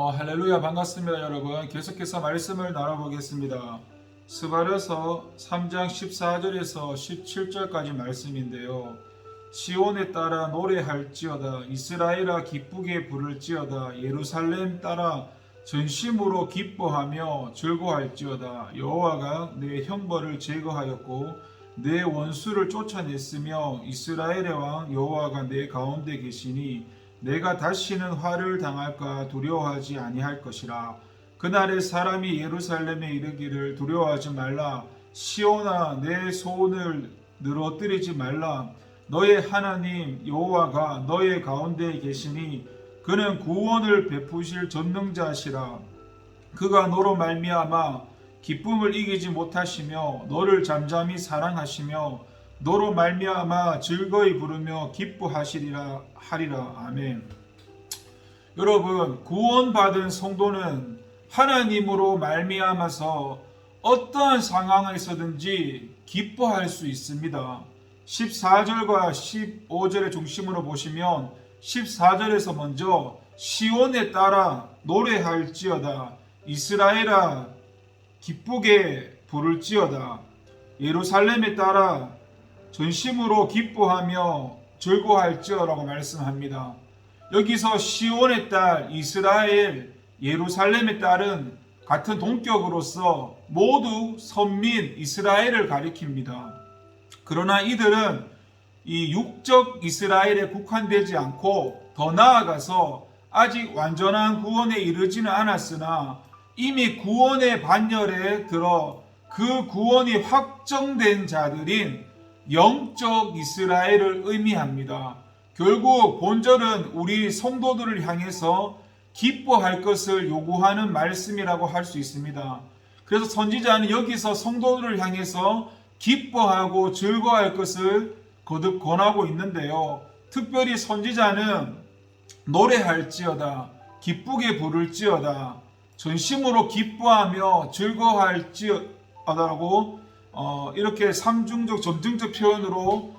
할렐루야 반갑습니다 여러분. 계속해서 말씀을 나눠보겠습니다. 스바랴서 3장 14절에서 17절까지 말씀인데요. 시온에 따라 노래할지어다, 이스라엘아 기쁘게 부를지어다, 예루살렘 따라 전심으로 기뻐하며 즐거워할지어다. 여호와가 내 형벌을 제거하였고 내 원수를 쫓아냈으며 이스라엘의 왕 여호와가 내 가운데 계시니 내가 다시는 화를 당할까 두려워하지 아니할 것이라. 그날에 사람이 예루살렘에 이르기를 두려워하지 말라. 시온아 내 소원을 늘어뜨리지 말라. 너의 하나님 여호와가 너의 가운데 계시니 그는 구원을 베푸실 전능자시라. 그가 너로 말미암아 기쁨을 이기지 못하시며 너를 잠잠히 사랑하시며 너로 말미암아 즐거이 부르며 기뻐하시리라 하리라. 아멘. 여러분, 구원받은 성도는 하나님으로 말미암아서 어떠한 상황에서든지 기뻐할 수 있습니다. 14절과 15절의 중심으로 보시면 14절에서 먼저 시온에 따라 노래할지어다, 이스라엘아 기쁘게 부를지어다, 예루살렘에 따라 전심으로 기뻐하며 즐거워할지어라고 말씀합니다. 여기서 시온의 딸, 이스라엘, 예루살렘의 딸은 같은 동격으로서 모두 선민 이스라엘을 가리킵니다. 그러나 이들은 이 육적 이스라엘에 국한되지 않고 더 나아가서 아직 완전한 구원에 이르지는 않았으나 이미 구원의 반열에 들어 그 구원이 확정된 자들인 영적 이스라엘을 의미합니다. 결국 본절은 우리 성도들을 향해서 기뻐할 것을 요구하는 말씀이라고 할 수 있습니다. 그래서 선지자는 여기서 성도들을 향해서 기뻐하고 즐거워할 것을 거듭 권하고 있는데요. 특별히 선지자는 노래할지어다, 기쁘게 부를지어다, 전심으로 기뻐하며 즐거워할지어다라고 이렇게 삼중적 점증적 표현으로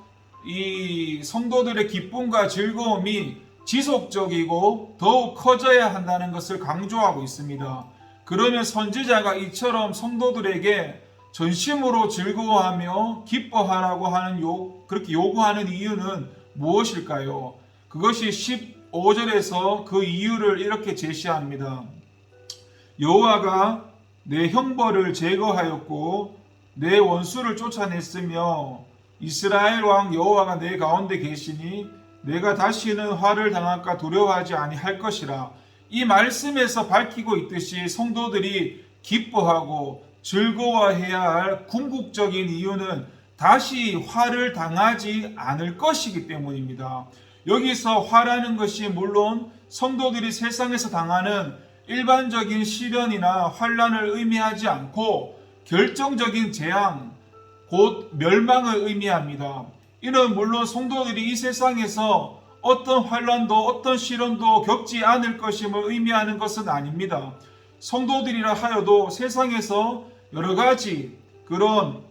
이 성도들의 기쁨과 즐거움이 지속적이고 더욱 커져야 한다는 것을 강조하고 있습니다. 그러면 선지자가 이처럼 성도들에게 전심으로 즐거워하며 기뻐하라고 하는 그렇게 요구하는 이유는 무엇일까요? 그것이 15절에서 그 이유를 이렇게 제시합니다. 여호와가 내 형벌을 제거하였고 내 원수를 쫓아냈으며 이스라엘 왕 여호와가 내 가운데 계시니 내가 다시는 화를 당할까 두려워하지 아니할 것이라. 이 말씀에서 밝히고 있듯이 성도들이 기뻐하고 즐거워해야 할 궁극적인 이유는 다시 화를 당하지 않을 것이기 때문입니다. 여기서 화라는 것이 물론 성도들이 세상에서 당하는 일반적인 시련이나 환난을 의미하지 않고 결정적인 재앙, 곧 멸망을 의미합니다. 이는 물론 성도들이 이 세상에서 어떤 환난도 어떤 시련도 겪지 않을 것임을 의미하는 것은 아닙니다. 성도들이라 하여도 세상에서 여러 가지 그런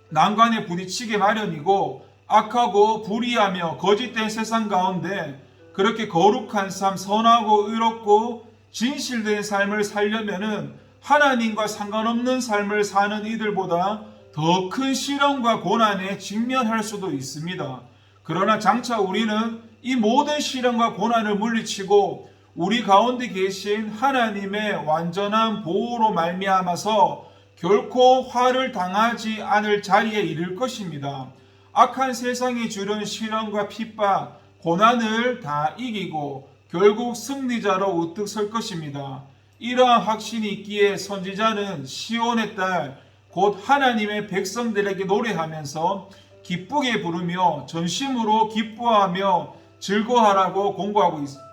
난관에 부딪히게 마련이고 악하고 불의하며 거짓된 세상 가운데 그렇게 거룩한 삶, 선하고 의롭고 진실된 삶을 살려면은 하나님과 상관없는 삶을 사는 이들보다 더 큰 시련과 고난에 직면할 수도 있습니다. 그러나 장차 우리는 이 모든 시련과 고난을 물리치고 우리 가운데 계신 하나님의 완전한 보호로 말미암아서 결코 화를 당하지 않을 자리에 이를 것입니다. 악한 세상이 주는 시련과 핍박, 고난을 다 이기고 결국 승리자로 우뚝 설 것입니다. 이러한 확신이 있기에 선지자는 시온의 딸, 곧 하나님의 백성들에게 노래하면서 기쁘게 부르며 전심으로 기뻐하며 즐거워하라고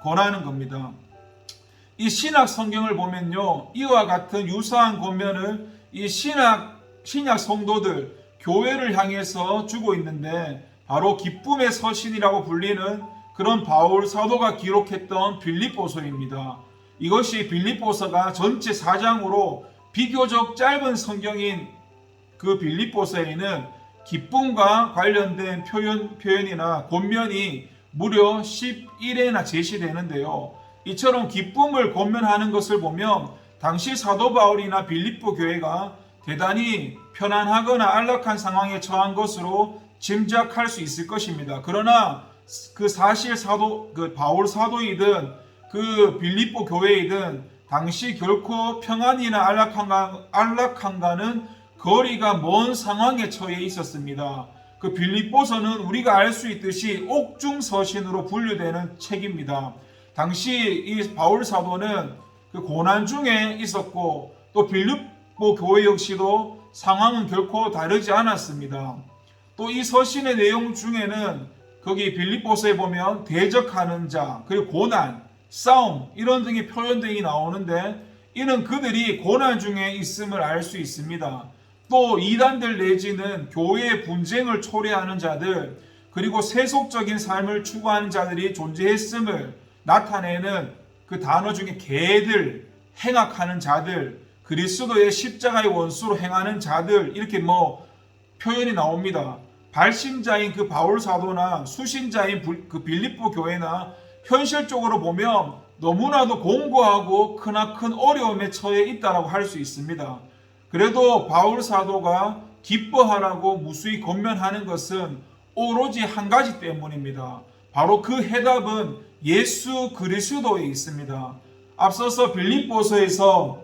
권하는 겁니다. 이 신약 성경을 보면요, 이와 같은 유사한 권면을 이 신약 성도들, 교회를 향해서 주고 있는데 바로 기쁨의 서신이라고 불리는 그런 바울 사도가 기록했던 빌립보서입니다. 이것이 빌립보서가 전체 4장으로 비교적 짧은 성경인 그 빌립보서에는 기쁨과 관련된 표현이나 권면이 무려 11회나 제시되는데요. 이처럼 기쁨을 권면하는 것을 보면 당시 사도 바울이나 빌립보 교회가 대단히 편안하거나 안락한 상황에 처한 것으로 짐작할 수 있을 것입니다. 그러나 그 사실 바울 사도이든 그 빌립보 교회이든 당시 결코 평안이나 안락함과는 거리가 먼 상황에 처해 있었습니다. 그 빌립보서는 우리가 알 수 있듯이 옥중서신으로 분류되는 책입니다. 당시 이 바울 사도는 그 고난 중에 있었고 또 빌립보 교회 역시도 상황은 결코 다르지 않았습니다. 또 이 서신의 내용 중에는 거기 빌립보서에 보면 대적하는 자, 그리고 고난, 싸움 이런 등의 표현들이 나오는데 이는 그들이 고난 중에 있음을 알 수 있습니다. 또 이단들 내지는 교회의 분쟁을 초래하는 자들, 그리고 세속적인 삶을 추구하는 자들이 존재했음을 나타내는 그 단어 중에 개들, 행악하는 자들, 그리스도의 십자가의 원수로 행하는 자들 이렇게 표현이 나옵니다. 발신자인 그 바울 사도나 수신자인 그 빌립보 교회나 현실적으로 보면 너무나도 공고하고 크나큰 어려움에 처해 있다고 할 수 있습니다. 그래도 바울 사도가 기뻐하라고 무수히 권면하는 것은 오로지 한 가지 때문입니다. 바로 그 해답은 예수 그리스도에 있습니다. 앞서서 빌립보서에서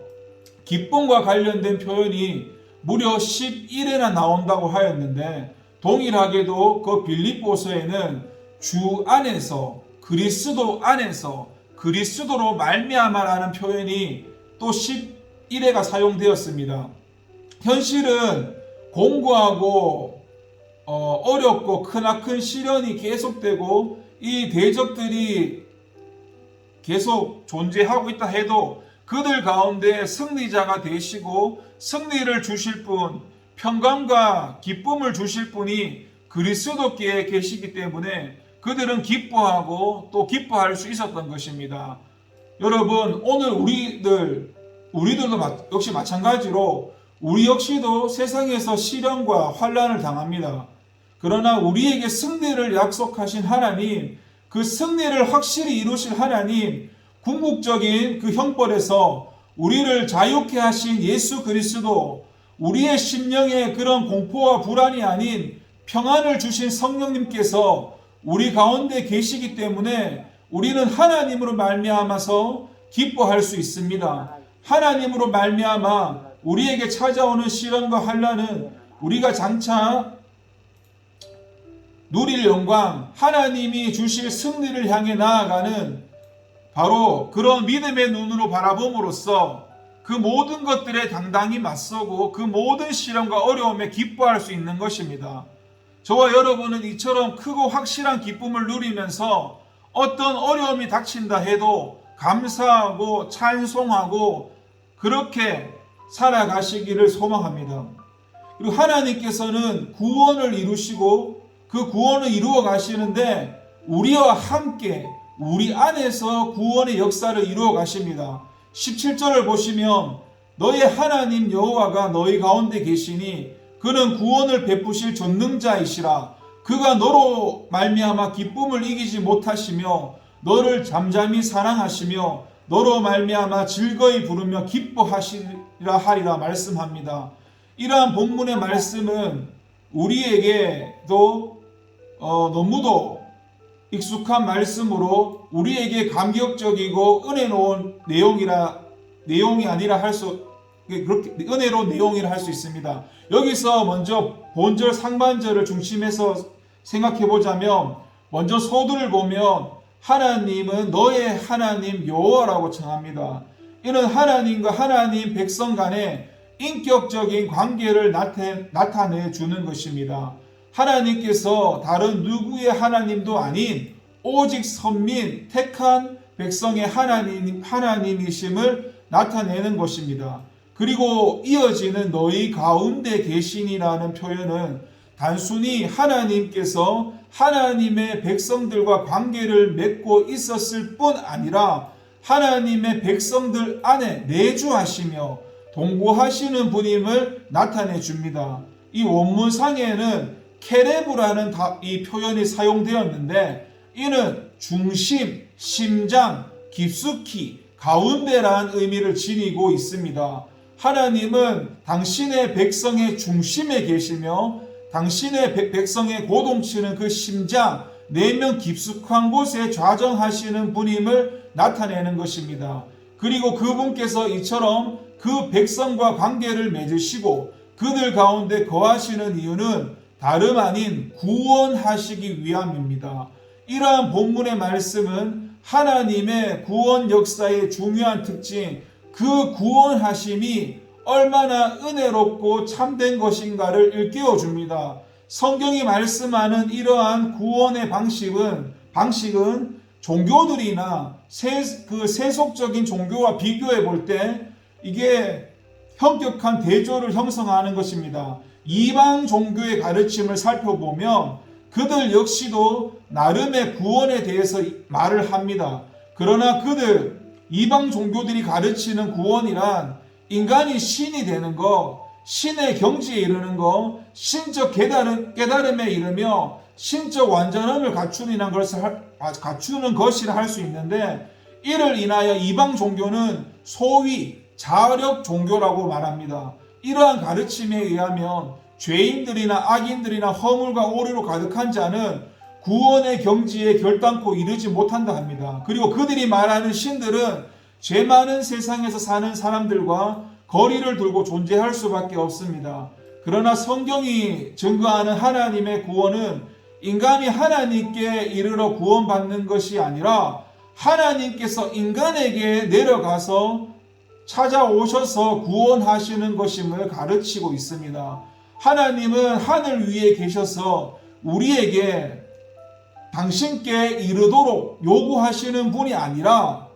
기쁨과 관련된 표현이 무려 11회나 나온다고 하였는데 동일하게도 그 빌립보서에는 주 안에서 그리스도 안에서 그리스도로 말미암아라는 표현이 또 11회가 사용되었습니다. 현실은 공고하고 어렵고 크나큰 시련이 계속되고 이 대적들이 계속 존재하고 있다 해도 그들 가운데 승리자가 되시고 승리를 주실 분, 평강과 기쁨을 주실 분이 그리스도께 계시기 때문에 그들은 기뻐하고 또 기뻐할 수 있었던 것입니다. 여러분, 오늘 우리들도 역시 마찬가지로 우리 역시도 세상에서 시련과 환난을 당합니다. 그러나 우리에게 승리를 약속하신 하나님, 그 승리를 확실히 이루실 하나님, 궁극적인 그 형벌에서 우리를 자유케 하신 예수 그리스도, 우리의 심령에 그런 공포와 불안이 아닌 평안을 주신 성령님께서 우리 가운데 계시기 때문에 우리는 하나님으로 말미암아서 기뻐할 수 있습니다. 하나님으로 말미암아 우리에게 찾아오는 시련과 환난은 우리가 장차 누릴 영광, 하나님이 주실 승리를 향해 나아가는 바로 그런 믿음의 눈으로 바라봄으로써 그 모든 것들에 당당히 맞서고 그 모든 시련과 어려움에 기뻐할 수 있는 것입니다. 저와 여러분은 이처럼 크고 확실한 기쁨을 누리면서 어떤 어려움이 닥친다 해도 감사하고 찬송하고 그렇게 살아가시기를 소망합니다. 그리고 하나님께서는 구원을 이루시고 그 구원을 이루어 가시는데 우리와 함께 우리 안에서 구원의 역사를 이루어 가십니다. 17절을 보시면 너의 하나님 여호와가 너희 가운데 계시니 그는 구원을 베푸실 전능자이시라. 그가 너로 말미암아 기쁨을 이기지 못하시며 너를 잠잠히 사랑하시며 너로 말미암아 즐거이 부르며 기뻐하시리라 하리라 말씀합니다. 이러한 본문의 말씀은 우리에게도 너무도 익숙한 말씀으로 우리에게 감격적이고 은혜로운 내용이 아니라 그렇게 은혜로운 내용이라 할 수 있습니다. 여기서 먼저 본절 상반절을 중심해서 생각해 보자면 먼저 소두를 보면 하나님은 너의 하나님 여호와라고称합니다. 이는 하나님과 하나님 백성 간의 인격적인 관계를 나타내 주는 것입니다. 하나님께서 다른 누구의 하나님도 아닌 오직 선민 택한 백성의 하나님이심을 나타내는 것입니다. 그리고 이어지는 너희 가운데 계시니라는 표현은 단순히 하나님께서 하나님의 백성들과 관계를 맺고 있었을 뿐 아니라 하나님의 백성들 안에 내주하시며 동거하시는 분임을 나타내 줍니다. 이 원문상에는 케레브라는 이 표현이 사용되었는데 이는 중심, 심장, 깊숙이 가운데란 의미를 지니고 있습니다. 하나님은 당신의 백성의 중심에 계시며 당신의 백성의 고동치는 그 심장, 내면 깊숙한 곳에 좌정하시는 분임을 나타내는 것입니다. 그리고 그분께서 이처럼 그 백성과 관계를 맺으시고 그들 가운데 거하시는 이유는 다름 아닌 구원하시기 위함입니다. 이러한 본문의 말씀은 하나님의 구원 역사의 중요한 특징, 그 구원하심이 얼마나 은혜롭고 참된 것인가를 일깨워 줍니다. 성경이 말씀하는 이러한 구원의 방식은 종교들이나 세속적인 종교와 비교해 볼 때 이게 현격한 대조를 형성하는 것입니다. 이방 종교의 가르침을 살펴보면 그들 역시도 나름의 구원에 대해서 말을 합니다. 그러나 이방 종교들이 가르치는 구원이란 인간이 신이 되는 것, 신의 경지에 이르는 것, 신적 깨달음에 이르며 신적 완전함을 갖추는 것이라 할 수 있는데, 이를 인하여 이방 종교는 소위 자력 종교라고 말합니다. 이러한 가르침에 의하면 죄인들이나 악인들이나 허물과 오류로 가득한 자는 구원의 경지에 결단코 이르지 못한다 합니다. 그리고 그들이 말하는 신들은 죄 많은 세상에서 사는 사람들과 거리를 두고 존재할 수밖에 없습니다. 그러나 성경이 증거하는 하나님의 구원은 인간이 하나님께 이르러 구원받는 것이 아니라 하나님께서 인간에게 내려가서 찾아오셔서 구원하시는 것임을 가르치고 있습니다. 하나님은 하늘 위에 계셔서 우리에게 당신께 이르도록 요구하시는 분이 아니라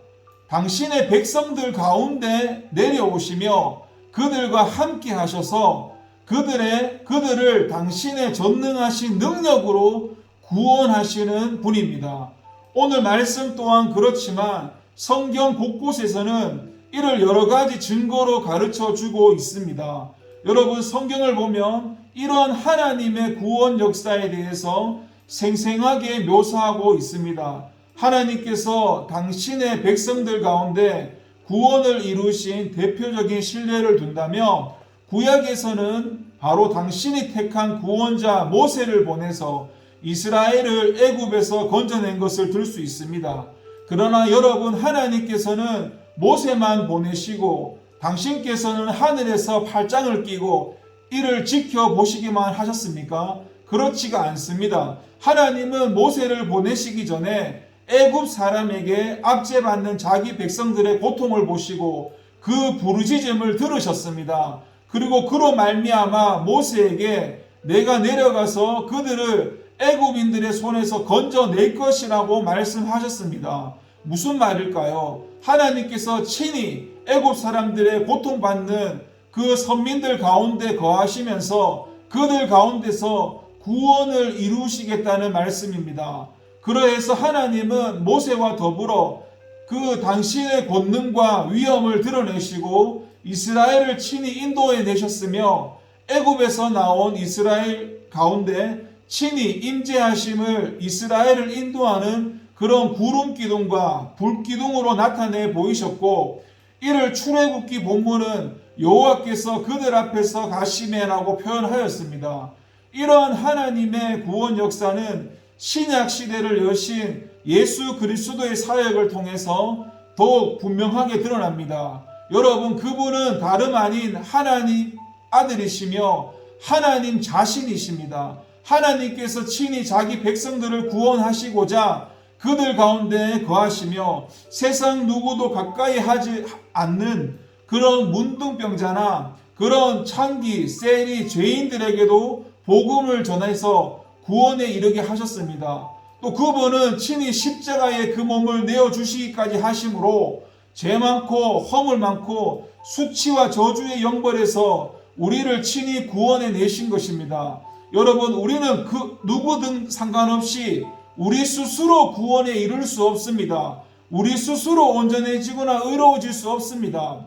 당신의 백성들 가운데 내려오시며 그들과 함께 하셔서 그들을 당신의 전능하신 능력으로 구원하시는 분입니다. 오늘 말씀 또한 그렇지만 성경 곳곳에서는 이를 여러 가지 증거로 가르쳐 주고 있습니다. 여러분, 성경을 보면 이러한 하나님의 구원 역사에 대해서 생생하게 묘사하고 있습니다. 하나님께서 당신의 백성들 가운데 구원을 이루신 대표적인 신뢰를 둔다면 구약에서는 바로 당신이 택한 구원자 모세를 보내서 이스라엘을 애굽에서 건져낸 것을 들 수 있습니다. 그러나 여러분, 하나님께서는 모세만 보내시고 당신께서는 하늘에서 팔짱을 끼고 이를 지켜보시기만 하셨습니까? 그렇지가 않습니다. 하나님은 모세를 보내시기 전에 애굽 사람에게 압제받는 자기 백성들의 고통을 보시고 그 부르짖음을 들으셨습니다. 그리고 그로 말미암아 모세에게 내가 내려가서 그들을 애굽인들의 손에서 건져낼 것이라고 말씀하셨습니다. 무슨 말일까요? 하나님께서 친히 애굽 사람들의 고통받는 그 선민들 가운데 거하시면서 그들 가운데서 구원을 이루시겠다는 말씀입니다. 그러해서 하나님은 모세와 더불어 그 당신의 권능과 위엄을 드러내시고 이스라엘을 친히 인도해 내셨으며 애굽에서 나온 이스라엘 가운데 친히 임재하심을 이스라엘을 인도하는 그런 구름 기둥과 불 기둥으로 나타내 보이셨고, 이를 출애굽기 본문은 여호와께서 그들 앞에서 가시매라고 표현하였습니다. 이러한 하나님의 구원 역사는 신약 시대를 여신 예수 그리스도의 사역을 통해서 더욱 분명하게 드러납니다. 여러분, 그분은 다름 아닌 하나님 아들이시며 하나님 자신이십니다. 하나님께서 친히 자기 백성들을 구원하시고자 그들 가운데 거하시며 세상 누구도 가까이 하지 않는 그런 문둥병자나 그런 창기, 세리, 죄인들에게도 복음을 전해서 구원에 이르게 하셨습니다. 또 그분은 친히 십자가에 그 몸을 내어주시기까지 하심으로 죄 많고 허물 많고 수치와 저주의 영벌에서 우리를 친히 구원해 내신 것입니다. 여러분, 우리는 그 누구든 상관없이 우리 스스로 구원에 이를 수 없습니다. 우리 스스로 온전해지거나 의로워질 수 없습니다.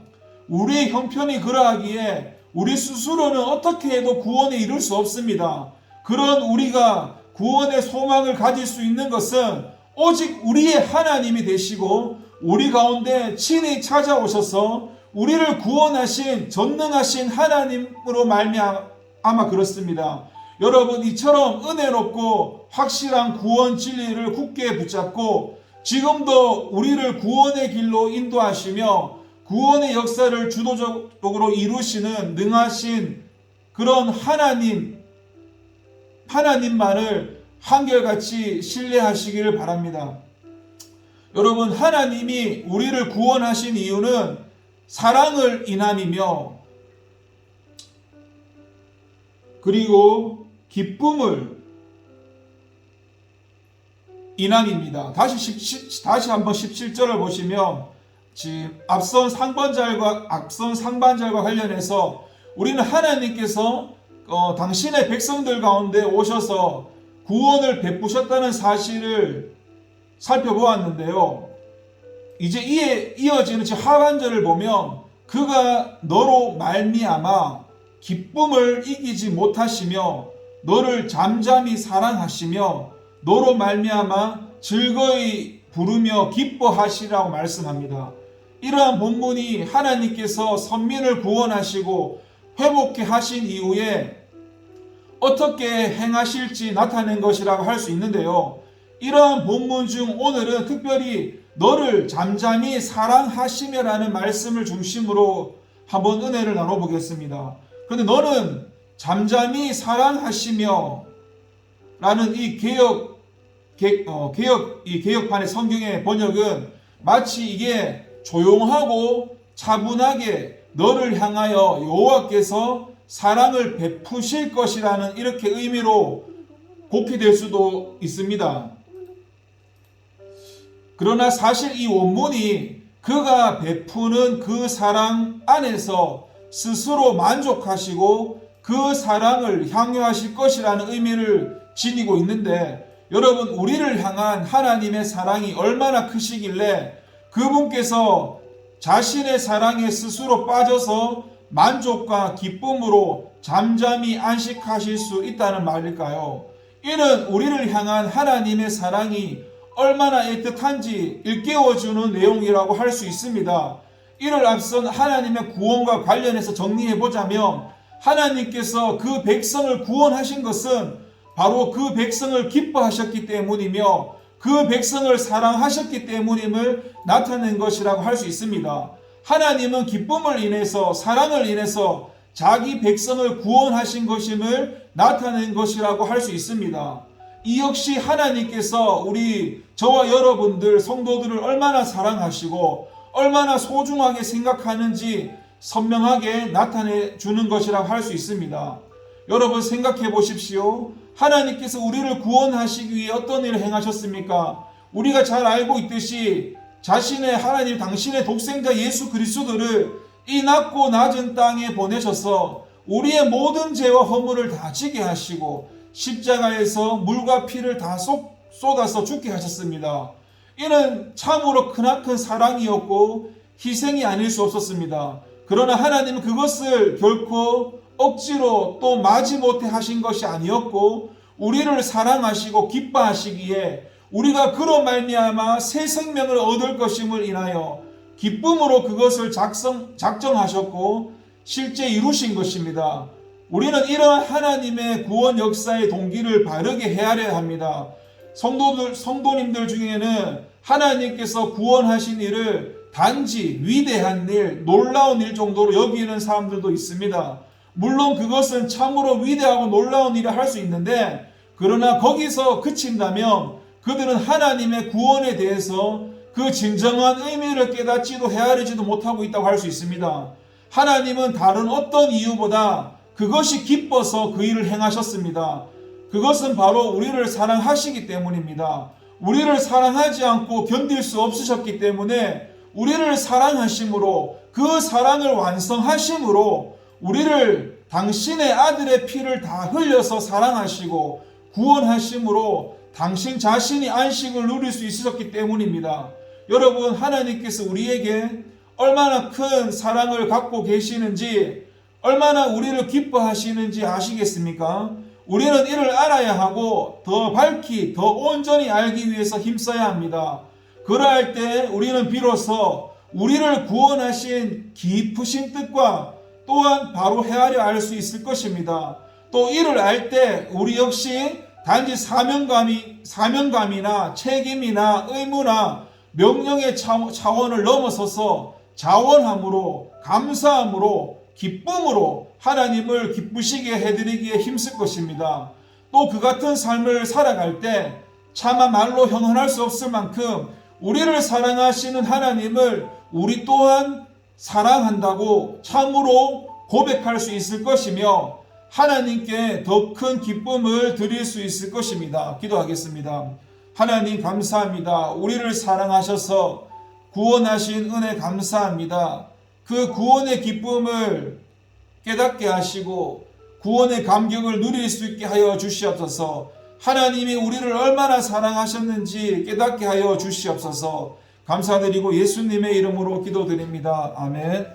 우리의 형편이 그러하기에 우리 스스로는 어떻게 해도 구원에 이를 수 없습니다. 그런 우리가 구원의 소망을 가질 수 있는 것은 오직 우리의 하나님이 되시고 우리 가운데 친히 찾아오셔서 우리를 구원하신 전능하신 하나님으로 말미암아 그렇습니다. 여러분, 이처럼 은혜롭고 확실한 구원 진리를 굳게 붙잡고 지금도 우리를 구원의 길로 인도하시며 구원의 역사를 주도적으로 이루시는 능하신 그런 하나님만을 한결같이 신뢰하시기를 바랍니다. 여러분, 하나님이 우리를 구원하신 이유는 사랑을 인함이며 그리고 기쁨을 인함입니다. 다시 한번 17절을 보시면 지금 앞선 상반절과 관련해서 우리는 하나님께서 당신의 백성들 가운데 오셔서 구원을 베푸셨다는 사실을 살펴보았는데요. 이제 이에 이어지는 하반절을 보면 그가 너로 말미암아 기쁨을 이기지 못하시며 너를 잠잠히 사랑하시며 너로 말미암아 즐거이 부르며 기뻐하시라고 말씀합니다. 이러한 본문이 하나님께서 선민을 구원하시고 회복케 하신 이후에 어떻게 행하실지 나타낸 것이라고 할 수 있는데요. 이러한 본문 중 오늘은 특별히 너를 잠잠히 사랑하시며라는 말씀을 중심으로 한번 은혜를 나눠보겠습니다. 그런데 너는 잠잠히 사랑하시며 라는 이 개혁판의 성경의 번역은 마치 이게 조용하고 차분하게 너를 향하여 여호와께서 사랑을 베푸실 것이라는 이렇게 의미로 곡해될 수도 있습니다. 그러나 사실 이 원문이 그가 베푸는 그 사랑 안에서 스스로 만족하시고 그 사랑을 향유하실 것이라는 의미를 지니고 있는데, 여러분, 우리를 향한 하나님의 사랑이 얼마나 크시길래 그분께서 자신의 사랑에 스스로 빠져서 만족과 기쁨으로 잠잠히 안식하실 수 있다는 말일까요? 이는 우리를 향한 하나님의 사랑이 얼마나 애틋한지 일깨워주는 내용이라고 할 수 있습니다. 이를 앞선 하나님의 구원과 관련해서 정리해보자면 하나님께서 그 백성을 구원하신 것은 바로 그 백성을 기뻐하셨기 때문이며 그 백성을 사랑하셨기 때문임을 나타낸 것이라고 할 수 있습니다. 하나님은 기쁨을 인해서 사랑을 인해서 자기 백성을 구원하신 것임을 나타낸 것이라고 할 수 있습니다. 이 역시 하나님께서 저와 여러분들 성도들을 얼마나 사랑하시고 얼마나 소중하게 생각하는지 선명하게 나타내 주는 것이라고 할 수 있습니다. 여러분, 생각해 보십시오. 하나님께서 우리를 구원하시기 위해 어떤 일을 행하셨습니까? 우리가 잘 알고 있듯이 하나님 당신의 독생자 예수 그리스도를 이 낮고 낮은 땅에 보내셔서 우리의 모든 죄와 허물을 다 지게 하시고 십자가에서 물과 피를 다 쏟아서 죽게 하셨습니다. 이는 참으로 크나큰 사랑이었고 희생이 아닐 수 없었습니다. 그러나 하나님은 그것을 결코 억지로 또 마지못해 하신 것이 아니었고 우리를 사랑하시고 기뻐하시기에 우리가 그로 말미암아 새 생명을 얻을 것임을 인하여 기쁨으로 그것을 작정하셨고 실제 이루신 것입니다. 우리는 이러한 하나님의 구원 역사의 동기를 바르게 헤아려야 합니다. 성도님들 중에는 하나님께서 구원하신 일을 단지 위대한 일, 놀라운 일 정도로 여기는 사람들도 있습니다. 물론 그것은 참으로 위대하고 놀라운 일을 할 수 있는데, 그러나 거기서 그친다면 그들은 하나님의 구원에 대해서 그 진정한 의미를 깨닫지도 헤아리지도 못하고 있다고 할 수 있습니다. 하나님은 다른 어떤 이유보다 그것이 기뻐서 그 일을 행하셨습니다. 그것은 바로 우리를 사랑하시기 때문입니다. 우리를 사랑하지 않고 견딜 수 없으셨기 때문에 우리를 사랑하심으로 그 사랑을 완성하심으로 우리를 당신의 아들의 피를 다 흘려서 사랑하시고 구원하심으로 당신 자신이 안식을 누릴 수 있으셨기 때문입니다. 여러분, 하나님께서 우리에게 얼마나 큰 사랑을 갖고 계시는지, 얼마나 우리를 기뻐하시는지 아시겠습니까? 우리는 이를 알아야 하고 더 밝히 더 온전히 알기 위해서 힘써야 합니다. 그러할 때 우리는 비로소 우리를 구원하신 깊으신 뜻과 또한 바로 헤아려 알 수 있을 것입니다. 또 이를 알 때 우리 역시 단지 사명감이나 책임이나 의무나 명령의 차원을 넘어서서 자원함으로, 감사함으로, 기쁨으로 하나님을 기쁘시게 해드리기에 힘쓸 것입니다. 또 그 같은 삶을 살아갈 때 차마 말로 형언할 수 없을 만큼 우리를 사랑하시는 하나님을 우리 또한 사랑한다고 참으로 고백할 수 있을 것이며 하나님께 더 큰 기쁨을 드릴 수 있을 것입니다. 기도하겠습니다. 하나님 감사합니다. 우리를 사랑하셔서 구원하신 은혜 감사합니다. 그 구원의 기쁨을 깨닫게 하시고 구원의 감격을 누릴 수 있게 하여 주시옵소서. 하나님이 우리를 얼마나 사랑하셨는지 깨닫게 하여 주시옵소서. 감사드리고 예수님의 이름으로 기도드립니다. 아멘.